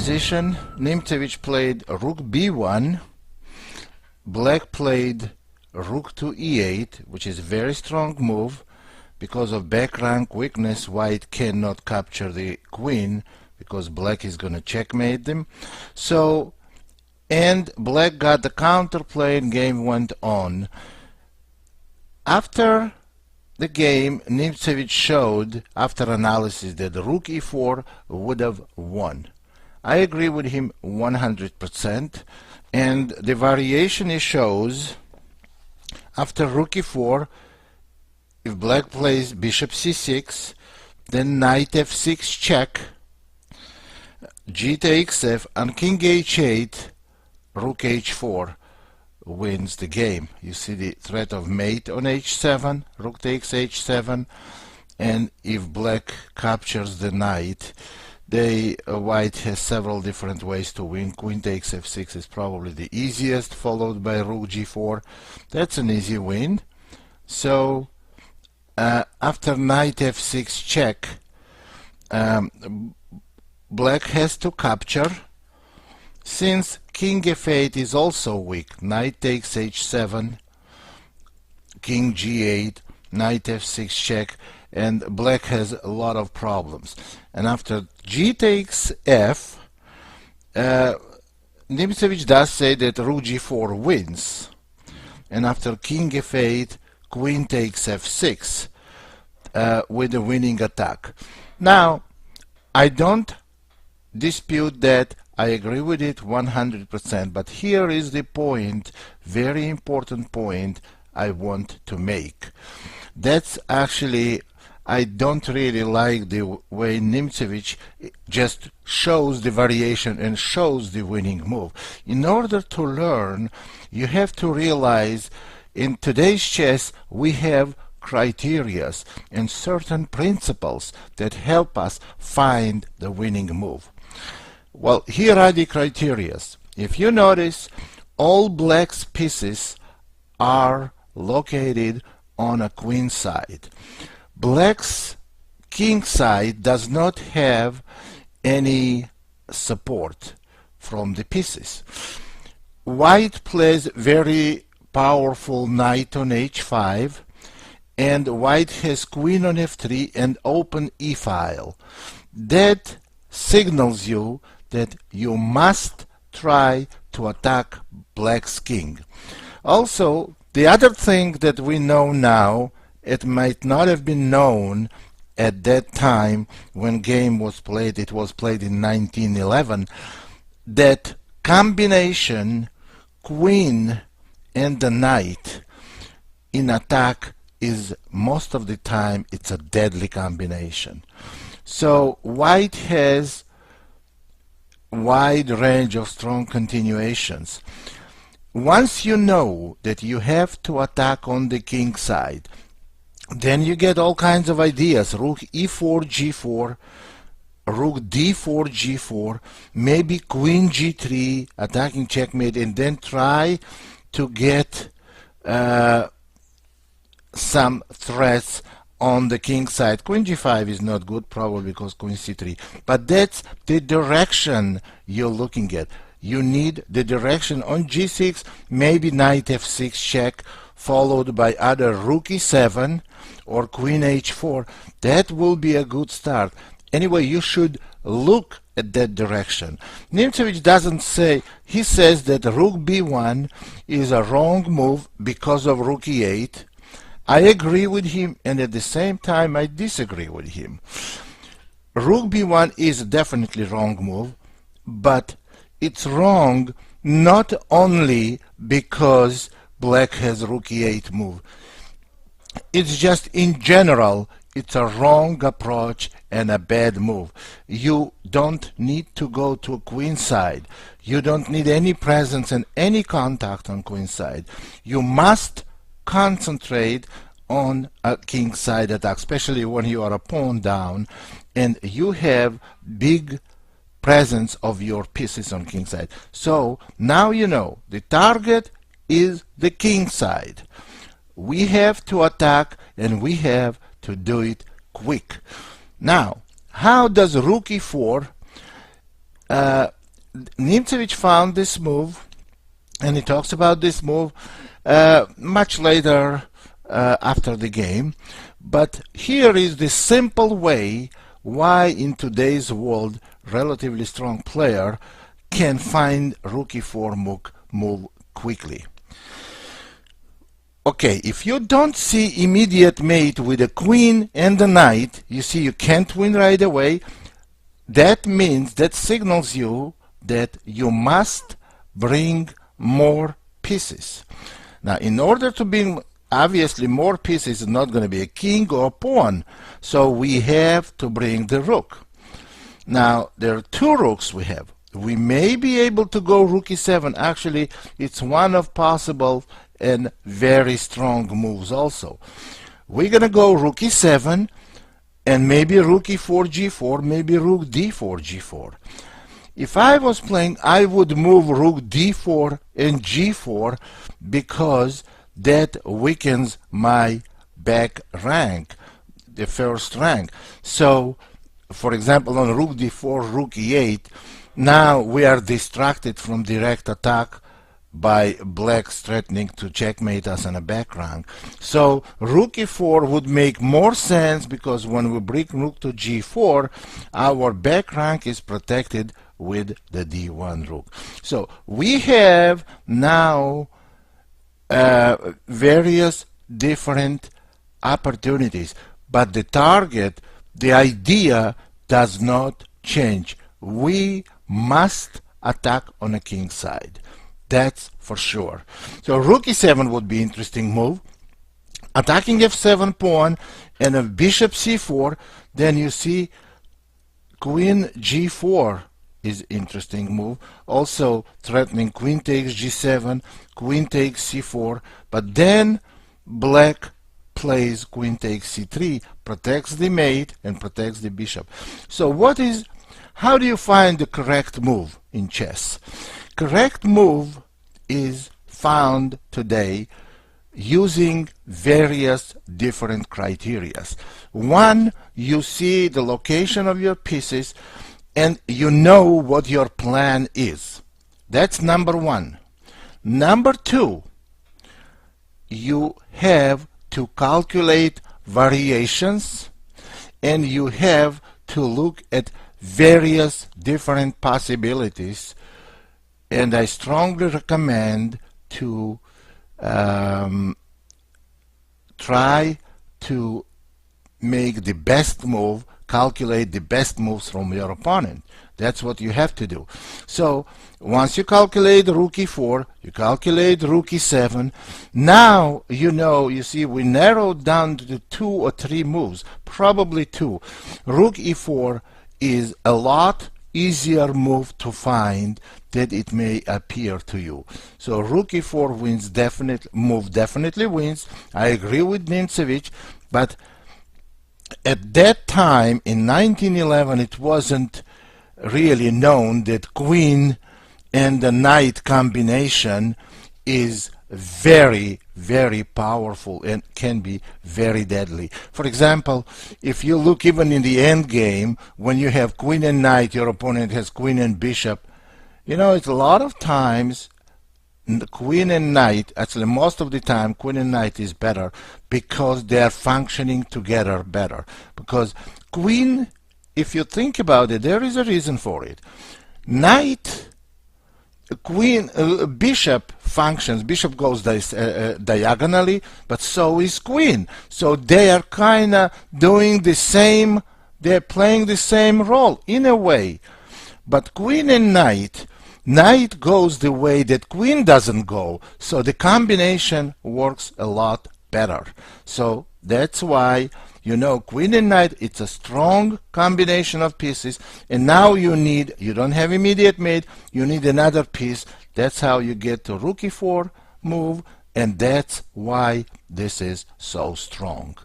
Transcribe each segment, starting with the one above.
position, Nimzowitsch played rook b1, black played rook to e8, which is a very strong move. Because of back rank weakness, white cannot capture the queen because black is going to checkmate them. So, and black got the counterplay and game went on. After the game, Nimzowitsch showed, after analysis, that rook e4 would have won. I agree with him 100%, and the variation he shows, after rook e4, if black plays bishop c6, then knight f6 check, g takes f, and king h8, rook h4 wins the game. You see the threat of mate on h7, rook takes h7, and if black captures the knight, white has several different ways to win. Queen takes f6 is probably the easiest, followed by rook g4. That's an easy win. So after knight f6 check, black has to capture. Since king f8 is also weak, knight takes h7, king g8, knight f6 check, and black has a lot of problems. And after g takes f, Nimzowitsch does say that rook g4 wins. And after king f8, queen takes f6 with a winning attack. Now, I don't dispute that. I agree with it 100%, but here is the point, very important point I want to make. That's actually, I don't really like the way Nimzowitsch just shows the variation and shows the winning move. In order to learn, you have to realize in today's chess we have criteria and certain principles that help us find the winning move. Well, here are the criteria. If you notice, all black's pieces are located on a queen side. Black's king side does not have any support from the pieces. White plays very powerful knight on h5, and white has queen on f3 and open e-file. That signals you that you must try to attack black's king. Also, the other thing that we know now, it might not have been known at that time when game was played, it was played in 1911, that combination queen and the knight in attack is most of the time it's a deadly combination. So white has wide range of strong continuations. Once you know that you have to attack on the king side, then you get all kinds of ideas. Rook e4 g4, rook d4 g4, maybe queen g3, attacking checkmate, and then try to get some threats on the king side. Queen g5 is not good, probably because queen c3, but that's the direction you're looking at. You need the direction on g6, maybe knight f6 check, followed by either rook e7 or queen h4. That will be a good start. Anyway, you should look at that direction. Nimzowitsch doesn't say, he says that rook b1 is a wrong move because of rook e8. I agree with him, and at the same time I disagree with him. Rook b1 is definitely wrong move, but it's wrong not only because black has rook e8 move. It's just in general, it's a wrong approach and a bad move. You don't need to go to a queen side. You don't need any presence and any contact on queen side. You must concentrate on a king side attack, especially when you are a pawn down and you have big presence of your pieces on king side. So now you know the target is the king side. We have to attack and we have to do it quick. Now, how does rook e4 Nimzowitsch found this move, and he talks about this move much later after the game. But here is the simple way why in today's world relatively strong player can find rook e4 move quickly. Okay, if you don't see immediate mate with a queen and a knight, you see you can't win right away. That means, that signals you that you must bring more pieces. Now, in order to bring, obviously, more pieces is not going to be a king or a pawn, so we have to bring the rook. Now, there are two rooks we have. We may be able to go rook e7. Actually, it's one of possible and very strong moves also. We're going to go rook e7, and maybe rook e4 g4, maybe rook d4 g4. If I was playing, I would move rook d4 and g4 because that weakens my back rank, the first rank. So, for example, on rook d4, rook e8, now we are distracted from direct attack by blacks threatening to checkmate us on a back rank. So rook e4 would make more sense because when we bring rook to g4, our back rank is protected with the d1 rook. So we have now various different opportunities, but the target, the idea does not change. We must attack on a king side. That's for sure. So rook e7 would be interesting move. Attacking f7 pawn and a bishop c4, then you see queen g4 is interesting move. Also threatening queen takes g7, queen takes c4, but then black plays queen takes c3, protects the mate and protects the bishop. So how do you find the correct move in chess? Correct move is found today using various different criteria. One, you see the location of your pieces and you know what your plan is. That's number one. Number two, you have to calculate variations and you have to look at various different possibilities, and I strongly recommend to try to make the best move, calculate the best moves from your opponent. That's what you have to do. So once you calculate rook e4, you calculate rook e7. Now you see we narrowed down to 2 or 3 moves, probably 2. Rook e4 is a lot easier move to find than it may appear to you. So rook e4 wins, definitely wins. I agree with Nimzowitsch, but at that time in 1911 it wasn't really known that queen and the knight combination is very, very powerful and can be very deadly. For example, if you look even in the end game, when you have queen and knight, your opponent has queen and bishop, it's a lot of times queen and knight, actually most of the time queen and knight is better because they are functioning together better. Because queen, if you think about it, there is a reason for it. Knight, queen, bishop functions, bishop goes diagonally, but so is queen. So they are kind of doing the same, they're playing the same role in a way. But queen and knight goes the way that queen doesn't go, so the combination works a lot better. So that's why queen and knight, it's a strong combination of pieces, and now you don't have immediate mate, you need another piece. That's how you get to rook e4 move, and that's why this is so strong.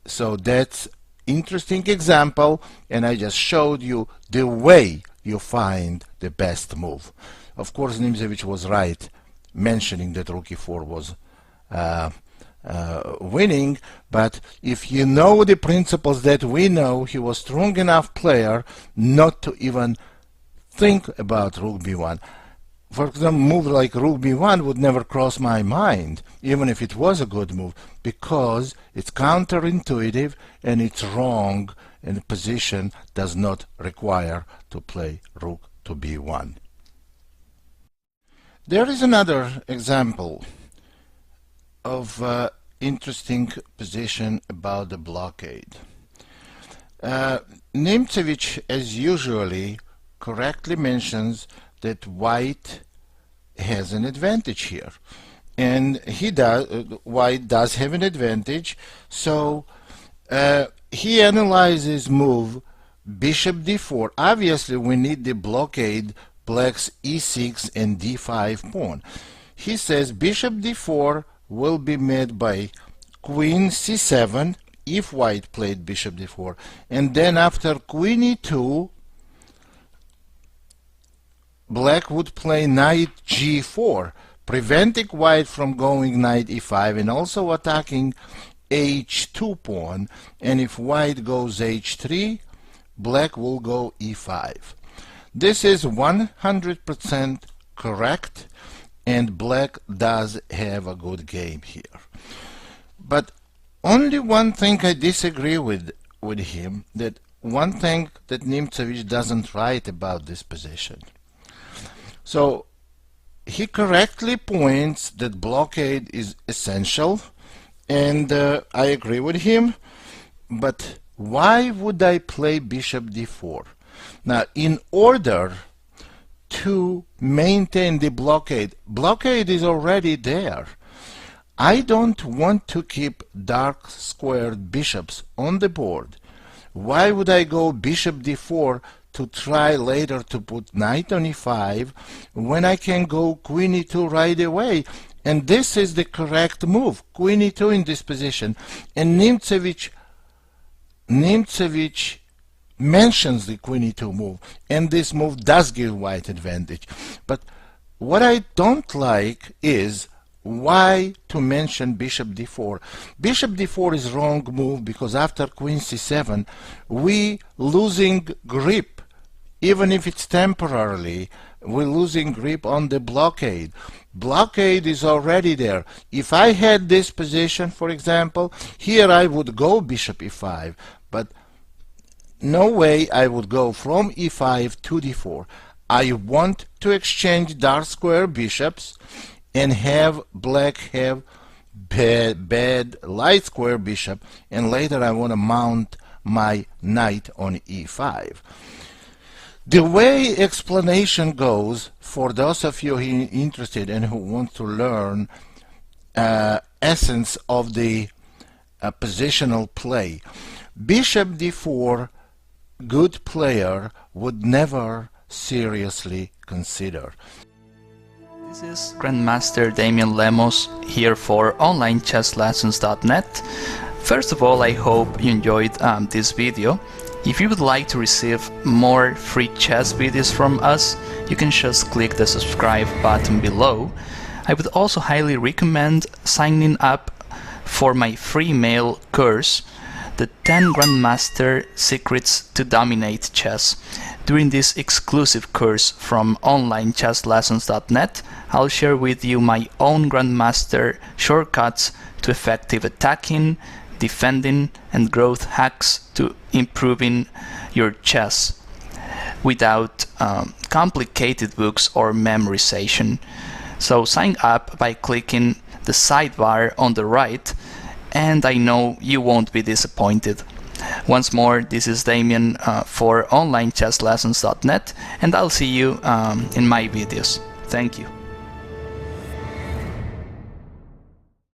So that's interesting example, and I just showed you the way you find the best move. Of course, Nimzowitsch was right mentioning that rook e4 was winning, but if you know the principles that we know, he was strong enough player not to even think about rook b1. For example, move like rook b1 would never cross my mind, even if it was a good move, because it's counterintuitive and it's wrong, and the position does not require to play rook to b1. There is another example of interesting position about the blockade. Nimzowitsch, as usually, correctly mentions that white has an advantage here, and white does have an advantage. So he analyzes move bishop d4. Obviously we need the blockade black's e6 and d5 pawn. He says bishop d4 will be met by queen c7 if white played bishop d4, and then after queen e2 black would play knight g4, preventing white from going knight e5 and also attacking h2 pawn, and if white goes h3, black will go e5. This is 100% correct, and black does have a good game here. But only one thing I disagree with him, that one thing that Nimzowitsch doesn't write about this position. So he correctly points that blockade is essential, and I agree with him, but why would I play bishop d4? Now, in order to maintain the blockade is already there. I don't want to keep dark squared bishops on the board. Why would I go bishop d4 to try later to put knight on e5 when I can go queen e2 right away? And this is the correct move, queen e2 in this position. And Nimzowitsch mentions the queen e2 move, and this move does give white advantage. But what I don't like is why to mention bishop d4. Bishop d4 is wrong move because after queen c7 we losing grip, even if it's temporarily. We're losing grip on the blockade. Blockade is already there. If I had this position, for example, here I would go bishop e5, but no way I would go from e5 to d4. I want to exchange dark square bishops and have black have bad light square bishop, and later I want to mount my knight on e5. The way explanation goes, for those of you who are interested and who want to learn essence of the positional play, bishop d4, good player would never seriously consider. This is Grandmaster Damian Lemos here for onlinechesslessons.net. First of all, I hope you enjoyed this video. If you would like to receive more free chess videos from us, you can just click the subscribe button below. I would also highly recommend signing up for my free mail course, the 10 Grandmaster Secrets to Dominate Chess. During this exclusive course from onlinechesslessons.net, I'll share with you my own Grandmaster shortcuts to effective attacking, defending, and growth hacks to improving your chess without complicated books or memorization. So sign up by clicking the sidebar on the right, and I know you won't be disappointed. Once more, this is Damian for onlinechesslessons.net, and I'll see you in my videos. Thank you.